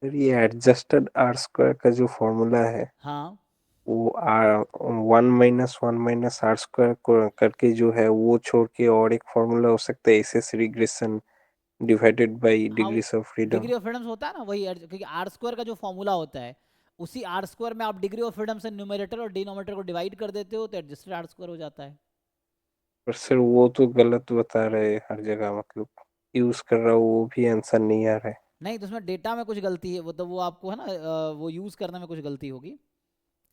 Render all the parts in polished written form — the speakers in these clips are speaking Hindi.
सर ये एडजस्टेड आर स्क्वायर का जो फॉर्मूला है हाँ वो (1 - 1 - R² करके जो है वो छोड़ के और एक फॉर्मूला हो सकता है एसएस रिग्रेशन डिवाइडेड बाय हाँ, वो degrees of freedom. Degree of freedom होता है ना, वही क्योंकि आर स्क्वायर का जो फॉर्मूला होता है, उसी आर स्क्वायर में आप डिग्री ऑफ फ्रीडम से न्यूमरेटर और डिनोमिनेटर को डिवाइड कर देते हो, तो एडजस्टेड आर स्क्वायर हो जाता है। पर सर वो तो गलत बता रहे हैं हर जगह, मतलब यूज कर रहा हूँ वो भी आंसर नहीं आ रहा है। नहीं तो उसमें डेटा में कुछ गलती है, वो तो वो आपको है ना वो यूज़ करने में कुछ गलती होगी।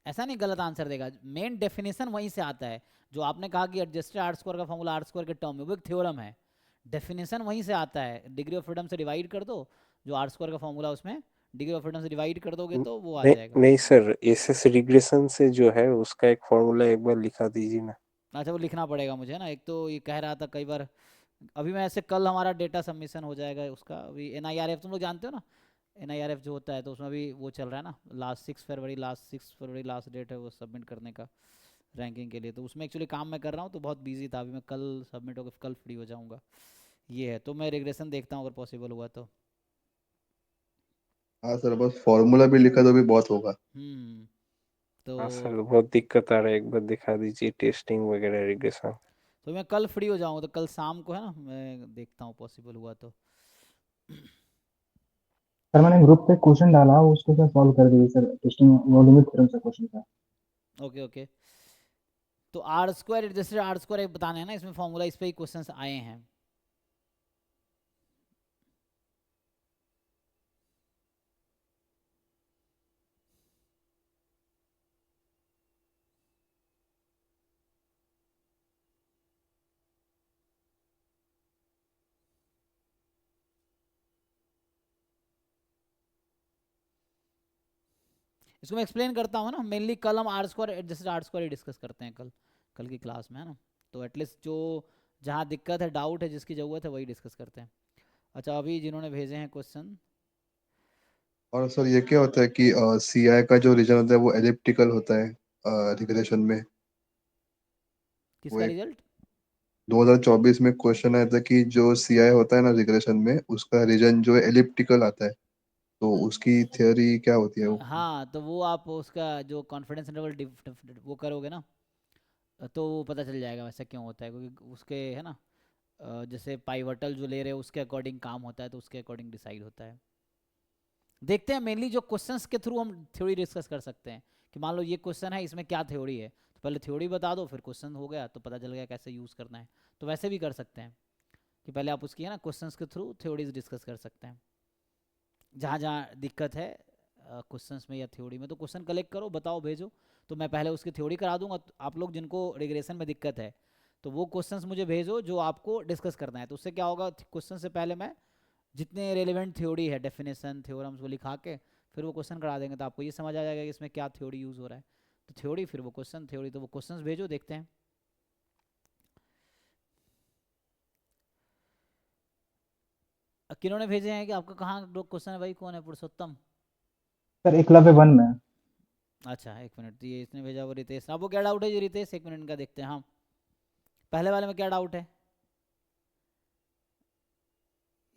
ऐसा नहीं गलत आंसर देगा, मेन डेफिनेशन वहीं से आता है। जो आपने कहा कि एडजस्टेड आर स्क्वायर का फॉर्मूला आर स्क्वायर के टर्म में, वो एक थ्योरम है। डेफिनेशन वहीं से आता है, डिग्री ऑफ फ्रीडम से डिवाइड कर दो, जो आर स्क्वायर का फॉर्मूला उसमें डिग्री ऑफ फ्रीडम से डिवाइड कर दोगे तो वो आ नहीं जाएगा। नहीं सर, एसएस रिग्रेशन से जो है उसका एक फॉर्मूला एक बार लिखा दीजिए ना। अच्छा, वो लिखना पड़ेगा मुझे ना, एक तो ये कह रहा था कई बार। अभी मैं ऐसे, कल हमारा डेटा सबमिशन हो जाएगा उसका, अभी एनआईआरएफ तुम लोग जानते हो ना, एनआईआरएफ जो होता है, तो उसमें भी वो चल रहा है ना, लास्ट 6 फरवरी लास्ट डेट है वो सबमिट करने का, रैंकिंग के लिए। तो उसमें एक्चुअली काम मैं कर रहा हूँ, तो बहुत बिजी था। अभी मैं कल सबमिट होकर कल फ्री हो जाऊँगा। ये है, तो मैं रिग्रेशन देखता हूँ अगर पॉसिबल हुआ तो। हाँ सर, बस फॉर्मूला भी लिखा तो भी बहुत होगा। तो हाँ सर बहुत दिक्कत आ रहा है, एक बार दिखा दीजिए टेस्टिंग वगैरह रिग्रेशन। तो मैं कल फ्री हो जाऊँगा, तो कल शाम को है ना, मैं देखता हूँ पॉसिबल हुआ तो। सर मैंने ग्रुप पे क्वेश्चन डाला, उसको क्या सॉल्व कर दीजिए sir, testing no limit theorem से क्वेश्चन था। Okay okay. तो R square adjusted R square बताना है ना इसमें फॉर्मूला, इस पे ही क्वेश्चंस आए हैं। इसको मैं एक्सप्लेन करता हूँ ना, मेनली कल हम R square adjusted R square ही डिस्कस करते हैं, कल कल की क्लास में है ना। तो एटलीस्ट जो जहाँ दिक्कत है, डाउट है, जिसकी ज़रूरत है, वही डिस्कस करते हैं। अच्छा, अभी जिन्होंने भेजे हैं क्वेश्चन। और सर ये क्या होता है कि सी आई का जो रीजन होता है वो एलिप्टिकल होता है रिग्रेशन में। वो किसका एक रिजल्ट? 2024 में क्वेश्चन आया था कि जो सी आई होता है ना रिग्रेशन में, उसका रीजन जो है एलिप्टिकल आता है। तो उसकी थियोरी क्या होती है वो? हाँ, तो वो आप उसका जो कॉन्फिडेंस इंटरवल वो करोगे ना, तो वो पता चल जाएगा वैसे क्यों होता है, क्योंकि उसके है ना जैसे पाइवटल जो ले रहे हो उसके अकॉर्डिंग काम होता है, तो उसके अकॉर्डिंग डिसाइड होता है। देखते हैं मेनली जो क्वेश्चंस के थ्रू हम थ्योरी डिस्कस कर सकते हैं, कि मान लो ये क्वेश्चन है, इसमें क्या थ्योरी है, तो पहले थ्योरी बता दो, फिर क्वेश्चन हो गया तो पता चल गया कैसे यूज़ करना है। तो वैसे भी कर सकते हैं कि पहले आप उसकी है ना क्वेश्चंस के थ्रू थ्योरीज डिस्कस कर सकते हैं। जहाँ जहाँ दिक्कत है क्वेश्चंस में या थ्योरी में, तो क्वेश्चन कलेक्ट करो, बताओ, भेजो। तो मैं पहले उसकी थ्योरी करा दूंगा। तो आप लोग जिनको रिग्रेशन में दिक्कत है, तो वो क्वेश्चंस मुझे भेजो जो आपको डिस्कस करना है। तो उससे क्या होगा, क्वेश्चन से पहले मैं जितने रेलिवेंट थ्योरी है, डेफिनेशन, थ्योरम्स, वो लिखा के फिर वो क्वेश्चन करा देंगे, तो आपको ये समझ आ जाएगा कि इसमें क्या थ्योरी यूज़ हो रहा है। तो थ्योरी, फिर वो क्वेश्चन, थ्योरी, तो वो क्वेश्चंस भेजो, देखते हैं। किन्होंने भेजे हैं कि आपका कहाँ क्वेश्चन है भाई, कौन है, पुरुषोत्तम? सर एकलव्य 1 में। अच्छा, एक मिनट, तो ये इसने भेजा वो रितेश। आपको क्या डाउट है जी रितेश, एक मिनट इनका देखते हैं। हाँ, पहले वाले में क्या डाउट है?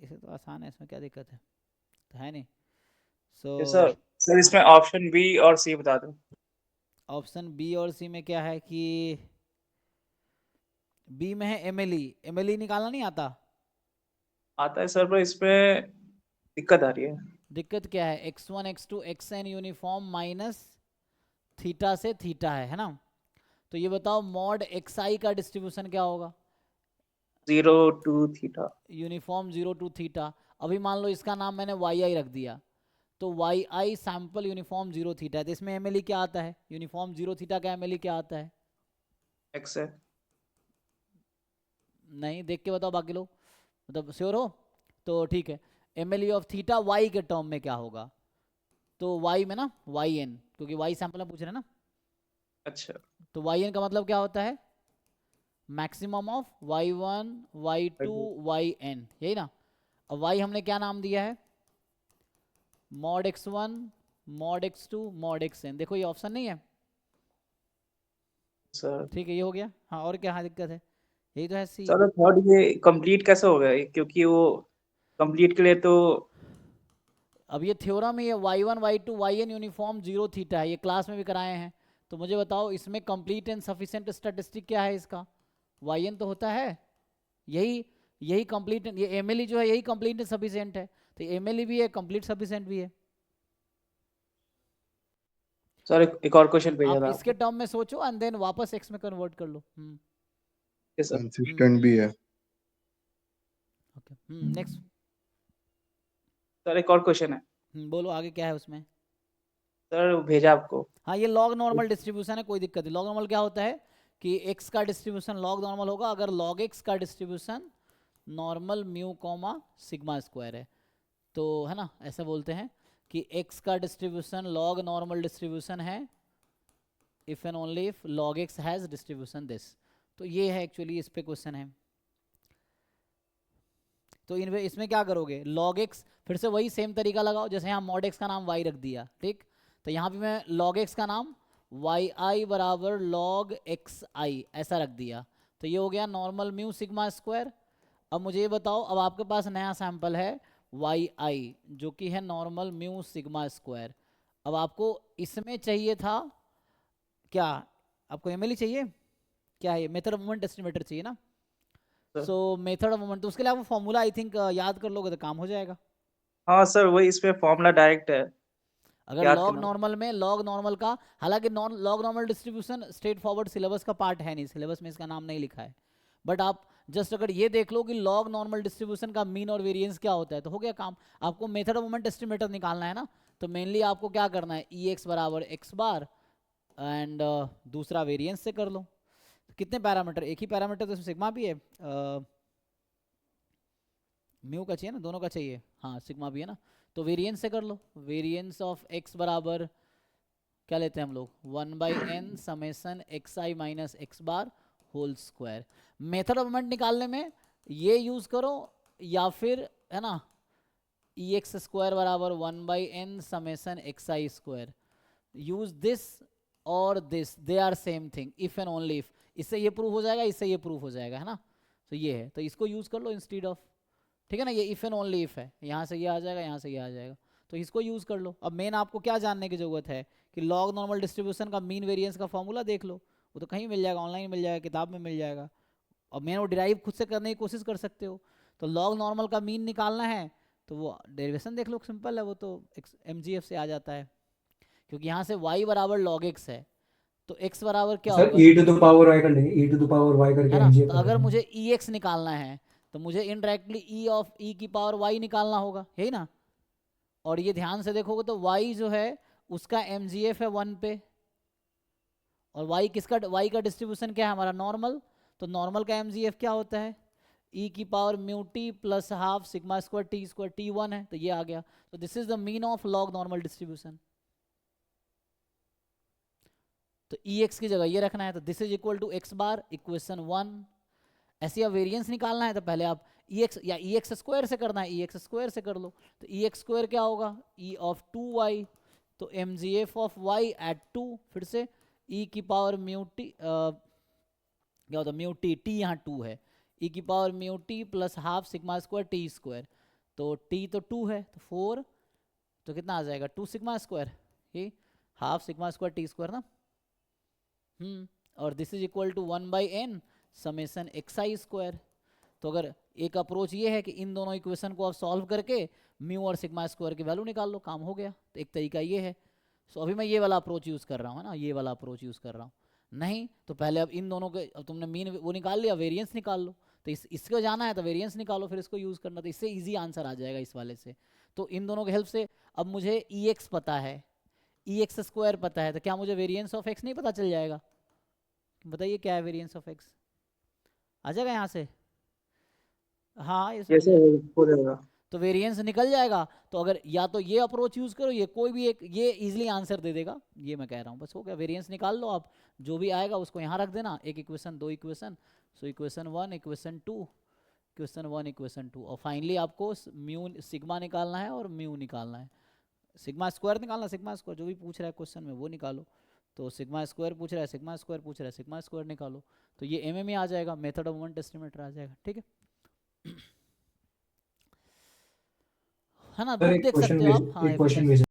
इसे तो आसान है, इसमें क्या दिक्कत है, तो है नहीं। So yes sir. सर हाँ, इसमें ऑप्शन बी और सी बता दो। ऑप्शन बी और सी में क्या है कि बी में है एमएलई। एमएलई निकालना नहीं आता? आता है सर, पर इसमें दिक्कत आ रही है। दिक्कत क्या है, x1 x2 xn uniform minus theta से थीटा है ना। तो ये बताओ मॉड xi का डिस्ट्रीब्यूशन क्या होगा? 0 to theta. Uniform 0 to theta. अभी मान लो इसका नाम मैंने yi रख दिया, तो yi सैंपल यूनिफॉर्म 0 थीटा है, तो इसमें एमएलई क्या आता है, यूनिफॉर्म 0 थीटा का एमएलई क्या आता है? एक्स है। नहीं, देख के बताओ बाकी लोग, मतलब श्योर हो? तो ठीक है, एमएलई ऑफ थीटा वाई के टर्म में क्या होगा? तो वाई में ना वाई एन, क्योंकि वाई सैंपल में पूछ रहे हैं ना। अच्छा। तो वाई एन का मतलब क्या होता है? Maximum of y1 y2 yn, यही ना। अब y हमने क्या नाम दिया है? Mod x1 mod x2 mod xn। देखो ये ऑप्शन नहीं है, सर ठीक है, ये हो गया। हाँ, और क्या हाँ दिक्कत है, यही तो है सी। सर थर्ड ये कंप्लीट कैसे हो गया क्योंकि वो कंप्लीट के लिए तो अब ये थ्योरम है, ये y1 y2 yn uniform 0 theta है, ये क्लास में भी कराए हैं। तो मुझे बताओ इसमें कंप्लीट एंड सफिशिएंट स्टैटिस्टिक क्या है इसका? yn तो होता है, यही यही कंप्लीट, ये mle जो है यही कंप्लीट एंड सफिशिएंट है, तो mle भी है, कंप्लीट सफिशिएंट भी है। सर एक और क्वेश्चन भेजा आप था इसके आपको। टर्म में सोचो एंड देन वापस x में कन्वर्ट कर लो। Yes, sir. कंसिस्टेंट भी है। Okay, next. सर एक और क्वेश्चन है बोलो आगे क्या है उसमें। सर, भेजा आपको। हाँ, ये लॉग नॉर्मल डिस्ट्रीब्यूशन है, कोई दिक्कत नहीं। लॉग नॉर्मल क्या होता है कि x का डिस्ट्रीब्यूशन लॉग नॉर्मल होगा अगर log x का distribution normal mu comma sigma square है, तो है ना, ऐसा बोलते हैं कि x का डिस्ट्रीब्यूशन लॉग नॉर्मल डिस्ट्रीब्यूशन है if and only if log x has distribution this. तो ये है एक्चुअली, इस पे क्वेश्चन है। तो इसमें क्या करोगे, log x फिर से वही सेम तरीका लगाओ, जैसे यहाँ mod x का नाम y रख दिया, ठीक, तो यहाँ भी मैं log x का नाम yi बराबर log xi ऐसा रख दिया, तो ये हो गया नॉर्मल म्यू सिग्मा स्क्वायर। अब मुझे ये बताओ, अब आपके पास नया सैंपल है yi जो कि है नॉर्मल म्यू सिग्मा स्क्वायर। अब आपको इसमें चाहिए था क्या, आपको mle चाहिए, क्या है, मेथड ऑफ मोमेंट एस्टिमेटर चाहिए ना। सो मेथड ऑफ मोमेंट, तो उसके लिए आप फॉर्मूला आई थिंक याद कर लोगे तो काम हो जाएगा। हाँ सर, वही इसमें फॉर्मूला डायरेक्ट है। अगर याद लॉग करना। नॉर्मल में, लॉग नॉर्मल का, हालांकि log normal distribution straight forward syllabus का पार्ट है नहीं, सिलेबस में इसका नाम नहीं लिखा है, बट आप जस्ट अगर ये देख लो कि लॉग नॉर्मल डिस्ट्रीब्यूशन का मीन और वेरिएंस क्या होता है तो हो गया काम। आपको मेथड ऑफ मोमेंट एस्टिमेटर निकालना है ना, तो मेनली आपको क्या करना है, ई एक्स बराबर एक्स बार एंड दूसरा वेरिएंस से कर लो। तो कितने पैरामीटर, एक ही पैरामीटर, तो इसमें सिग्मा भी है, म्यू का चाहिए ना, दोनों का चाहिए, हाँ सिग्मा भी है ना, तो वेरिएंस से कर लो। वेरिएंस ऑफ x बराबर क्या लेते हैं हम लोग, 1/n summation xi minus X bar whole square. Method of moment निकालने में ये यूज करो या फिर है ना ई एक्स स्क्वायर बराबर 1/n summation xi square, use this और this, they are same thing if and only if. इससे ये प्रूफ हो जाएगा, इससे ये प्रूफ हो जाएगा, है ना, तो ये है, तो इसको यूज कर लो इंस्टीड ऑफ, ठीक है ना, ये इफ एंड ओनली इफ है, यहाँ से ये आ जाएगा, यहाँ से ये आ जाएगा, तो इसको यूज कर लो। अब मेन आपको क्या जानने की जरूरत है कि लॉग नॉर्मल डिस्ट्रीब्यूशन का मीन वेरिएंस का फॉर्मूला देख लो, वो तो कहीं मिल जाएगा, ऑनलाइन मिल जाएगा, किताब में मिल जाएगा। और मेन वो डिराइव खुद से करने की कोशिश कर सकते हो। तो लॉग नॉर्मल का मीन निकालना है तो वो डेरिवेशन देख लो, सिंपल है वो, तो mgf से आ जाता है, क्योंकि यहाँ से y बराबर log x है, तो x बराबर क्या सर होगा, e to the power y कर लेंगे, e to the power y करके है ना। mgf तो कर अगर लेंगे। मुझे ex निकालना है तो मुझे इनडायरेक्टली e ऑफ e की पावर y निकालना होगा, यही ना। और ये ध्यान से देखोगे तो y जो है उसका mgf है 1 पे, और y किसका, y का डिस्ट्रीब्यूशन क्या है हमारा, नॉर्मल, तो नॉर्मल का mgf क्या होता है, e की power mu T plus half sigma square T 1 है, तो ये आ गया। तो this is the mean of log normal distribution. तो ex की जगह ये रखना है, तो this is equal to X bar equation 1। ऐसे या वेरिएंस निकालना है तो पहले आप ex या ex स्क्वायर से करना है, ex स्क्वायर से कर लो, तो ex स्क्वायर क्या होगा, e ऑफ 2y, तो mgf ऑफ y एट 2, फिर से e की पावर म्यू टी क्या होता है, म्यू टी, टी यहाँ 2 है, e की power mu T plus half sigma square T square, तो t तो 2 है तो 4, तो कितना आ जाएगा 2 सिग्मा स्क्वायर, ये half sigma square T square ना, और this is equal to 1/n summation xi square. तो अगर एक अप्रोच ये है कि इन दोनों इक्वेशन को आप सॉल्व करके म्यू और सिग्मा स्क्वायर की वैल्यू निकाल लो, काम हो गया। तो एक तरीका ये है। सो अभी मैं ये वाला अप्रोच यूज़ कर रहा हूँ, है ना, ये वाला अप्रोच यूज़ कर रहा हूँ। नहीं तो पहले अब इन दोनों के, अब तुमने मीन वो निकाल लिया, वेरिएंस निकाल लो, तो इसको जाना है तो वेरिएंस निकालो, फिर इसको यूज़ करना, तो इससे ईजी आंसर आ जाएगा इस वाले से। तो इन दोनों की हेल्प से अब मुझे ex पता है, ex स्क्वायर पता है, तो क्या मुझे वेरिएंस ऑफ x नहीं पता चल जाएगा? बताइए क्या है वेरिएंस ऑफ x, आ जाएगा यहाँ से? हाँ, ये जैसे हो जाएगा। तो वेरिएंस निकल जाएगा। तो अगर या तो ये अप्रोच यूज करो, ये कोई भी एक, ये इजीली आंसर दे देगा, ये मैं कह रहा हूँ, बस हो गया। वेरिएंस निकाल लो आप, जो भी आएगा उसको यहाँ रख देना, एक इक्वेशन, दो equation, so equation 1 equation 2 equation 1 equation 2, और फाइनली आपको म्यू सिग्मा निकालना है और म्यू निकालना है, सिग्मा स्क्वायर निकालना, सिग्मा स्क्वायर जो भी पूछ रहा है क्वेश्चन में वो निकालो। तो सिग्मा स्क्वायर पूछ रहा है, सिग्मा स्क्वायर पूछ रहा है, सिग्मा स्क्वायर निकालो, तो ये एम में आ जाएगा, मेथड ऑफ मोमेंट एस्टिमेटर आ जाएगा, ठीक है। है ना, सर बुक एक देख क्वेश्चन सकते हो आप। हाँ, एक एक क्वेश्चन मिनट। भेज